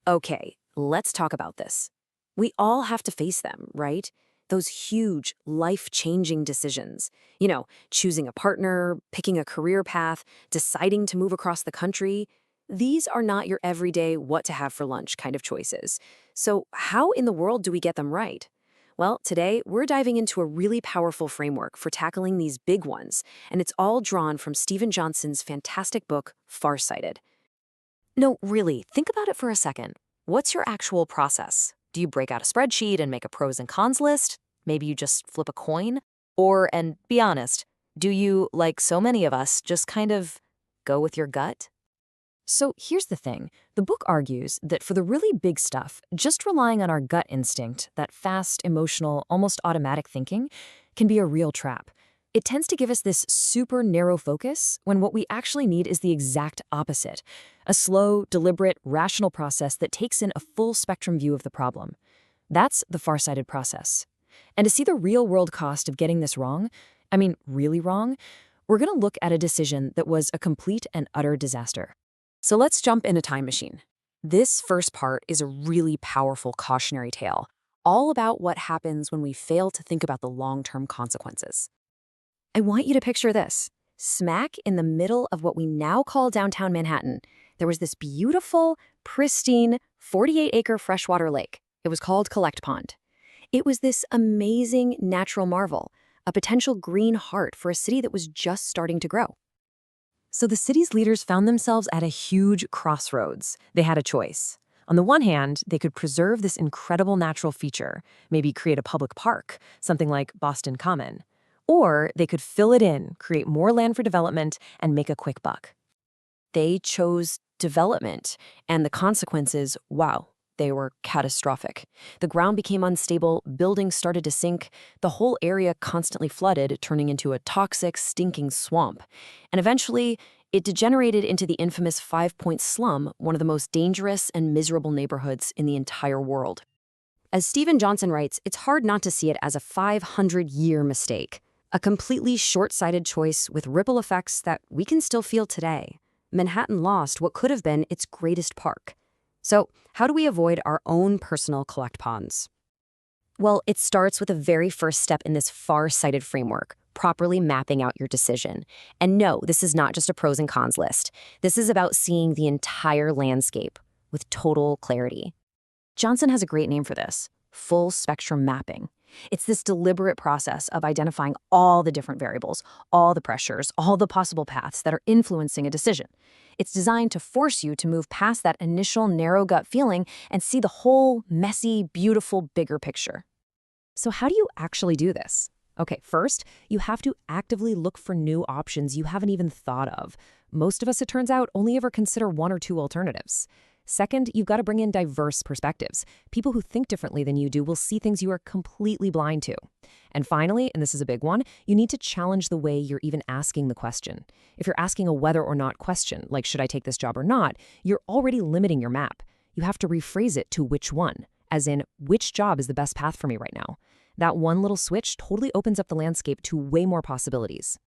Okay, let's talk about this. We all have to face them, right? Those huge, life-changing decisions. Choosing a partner, picking a career path, deciding to move across the country. These are not your everyday what to have for lunch kind of choices. So how in the world do we get them right? Well, today we're diving into a really powerful framework for tackling these big ones, and it's all drawn from Stephen Johnson's fantastic book, Farsighted. No, really, think about it for a second. What's your actual process? Do you break out a spreadsheet and make a pros and cons list? Maybe you just flip a coin? Or, and be honest, do you, like so many of us, just kind of go with your gut? So here's the thing. The book argues that for the really big stuff, just relying on our gut instinct, that fast, emotional, almost automatic thinking, can be a real trap. It tends to give us this super narrow focus when what we actually need is the exact opposite, a slow, deliberate, rational process that takes in a full spectrum view of the problem. That's the farsighted process. And to see the real-world cost of getting this wrong, I mean really wrong, we're going to look at a decision that was a complete and utter disaster. So let's jump in a time machine. This first part is a really powerful cautionary tale, all about what happens when we fail to think about the long-term consequences. I want you to picture this. Smack in the middle of what we now call downtown Manhattan, there was this beautiful, pristine, 48-acre freshwater lake. It was called Collect Pond. It was this amazing natural marvel, a potential green heart for a city that was just starting to grow. So the city's leaders found themselves at a huge crossroads. They had a choice. On the one hand, they could preserve this incredible natural feature, maybe create a public park, something like Boston Common. Or they could fill it in, create more land for development, and make a quick buck. They chose development, and the consequences, wow, they were catastrophic. The ground became unstable, buildings started to sink, the whole area constantly flooded, turning into a toxic, stinking swamp. And eventually, it degenerated into the infamous 5-Point Slum, one of the most dangerous and miserable neighborhoods in the entire world. As Stephen Johnson writes, it's hard not to see it as a 500-year mistake. A completely short-sighted choice with ripple effects that we can still feel today. Manhattan lost what could have been its greatest park. So, how do we avoid our own personal collect ponds? Well, it starts with the very first step in this far-sighted framework, properly mapping out your decision. And no, this is not just a pros and cons list. This is about seeing the entire landscape with total clarity. Johnson has a great name for this, full spectrum mapping. It's this deliberate process of identifying all the different variables, all the pressures, all the possible paths that are influencing a decision. It's designed to force you to move past that initial narrow gut feeling and see the whole messy, beautiful, bigger picture. So how do you actually do this? Okay, first, you have to actively look for new options you haven't even thought of. Most of us, it turns out, only ever consider one or two alternatives. Second, you've got to bring in diverse perspectives. People who think differently than you do will see things you are completely blind to. And finally, and this is a big one, you need to challenge the way you're even asking the question. If you're asking a whether or not question, like should I take this job or not, you're already limiting your map. You have to rephrase it to which one, as in which job is the best path for me right now. That one little switch totally opens up the landscape to way more possibilities.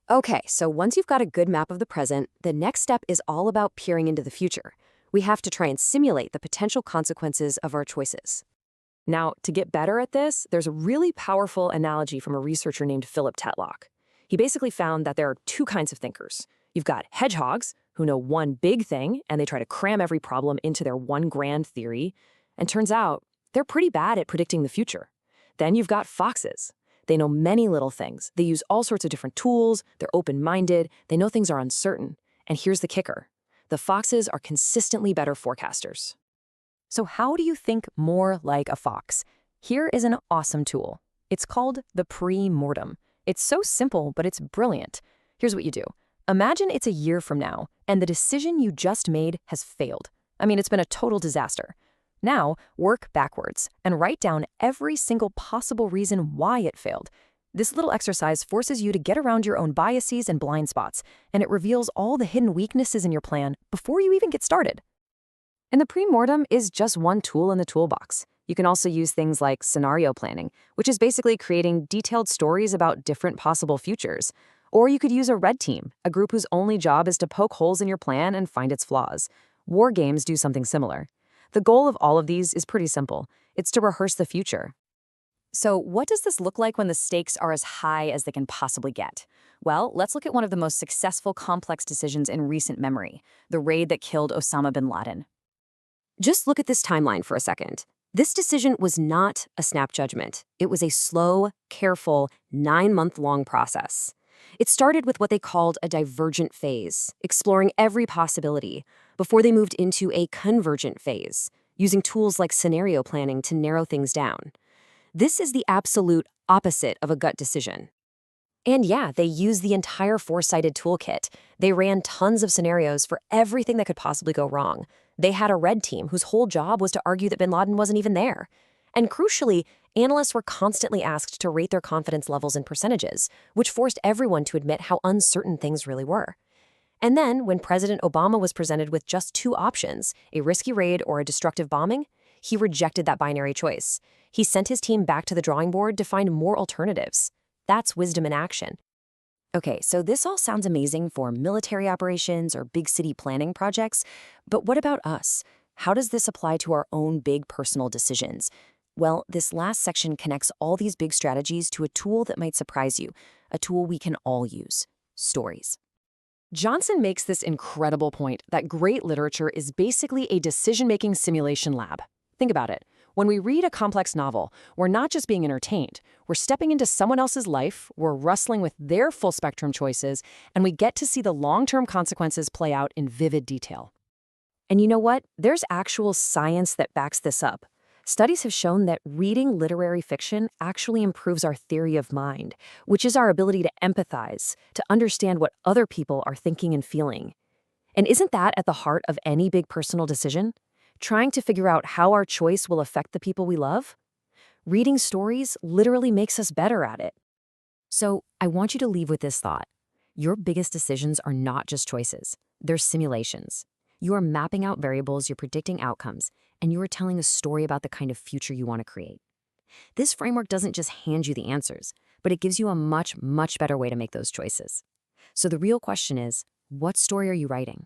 Okay, so once you've got a good map of the present, the next step is all about peering into the future. We have to try and simulate the potential consequences of our choices. Now, to get better at this, there's a really powerful analogy from a researcher named Philip Tetlock. He basically found that there are two kinds of thinkers. You've got hedgehogs, who know one big thing, and they try to cram every problem into their one grand theory. And turns out, they're pretty bad at predicting the future. Then you've got foxes. They know many little things. They use all sorts of different tools. They're open-minded. They know things are uncertain. And here's the kicker. The foxes are consistently better forecasters. So how do you think more like a fox? Here is an awesome tool. It's called the pre-mortem. It's so simple, but it's brilliant. Here's what you do. Imagine it's a year from now, and the decision you just made has failed. I mean, it's been a total disaster. Now, work backwards and write down every single possible reason why it failed. This little exercise forces you to get around your own biases and blind spots, and it reveals all the hidden weaknesses in your plan before you even get started. And the pre-mortem is just one tool in the toolbox. You can also use things like scenario planning, which is basically creating detailed stories about different possible futures. Or you could use a red team, a group whose only job is to poke holes in your plan and find its flaws. War games do something similar. The goal of all of these is pretty simple. It's to rehearse the future. So, what does this look like when the stakes are as high as they can possibly get? Well, let's look at one of the most successful complex decisions in recent memory, the raid that killed Osama bin Laden. Just look at this timeline for a second. This decision was not a snap judgment. It was a slow, careful, 9-month-long process. It started with what they called a divergent phase, exploring every possibility, before they moved into a convergent phase, using tools like scenario planning to narrow things down. This is the absolute opposite of a gut decision. And yeah, they used the entire Farsighted toolkit. They ran tons of scenarios for everything that could possibly go wrong. They had a red team whose whole job was to argue that bin Laden wasn't even there. And crucially, analysts were constantly asked to rate their confidence levels in percentages, which forced everyone to admit how uncertain things really were. And then, when President Obama was presented with just two options, a risky raid or a destructive bombing, he rejected that binary choice. He sent his team back to the drawing board to find more alternatives. That's wisdom in action. Okay, so this all sounds amazing for military operations or big city planning projects, but what about us? How does this apply to our own big personal decisions? Well, this last section connects all these big strategies to a tool that might surprise you, a tool we can all use: stories. Johnson makes this incredible point that great literature is basically a decision-making simulation lab. Think about it. When we read a complex novel, we're not just being entertained. We're stepping into someone else's life, we're wrestling with their full-spectrum choices, and we get to see the long-term consequences play out in vivid detail. And you know what? There's actual science that backs this up. Studies have shown that reading literary fiction actually improves our theory of mind, which is our ability to empathize, to understand what other people are thinking and feeling. And isn't that at the heart of any big personal decision? Trying to figure out how our choice will affect the people we love? Reading stories literally makes us better at it. So I want you to leave with this thought. Your biggest decisions are not just choices. They're simulations. You are mapping out variables, you're predicting outcomes, and you are telling a story about the kind of future you want to create. This framework doesn't just hand you the answers, but it gives you a much, much better way to make those choices. So the real question is, what story are you writing?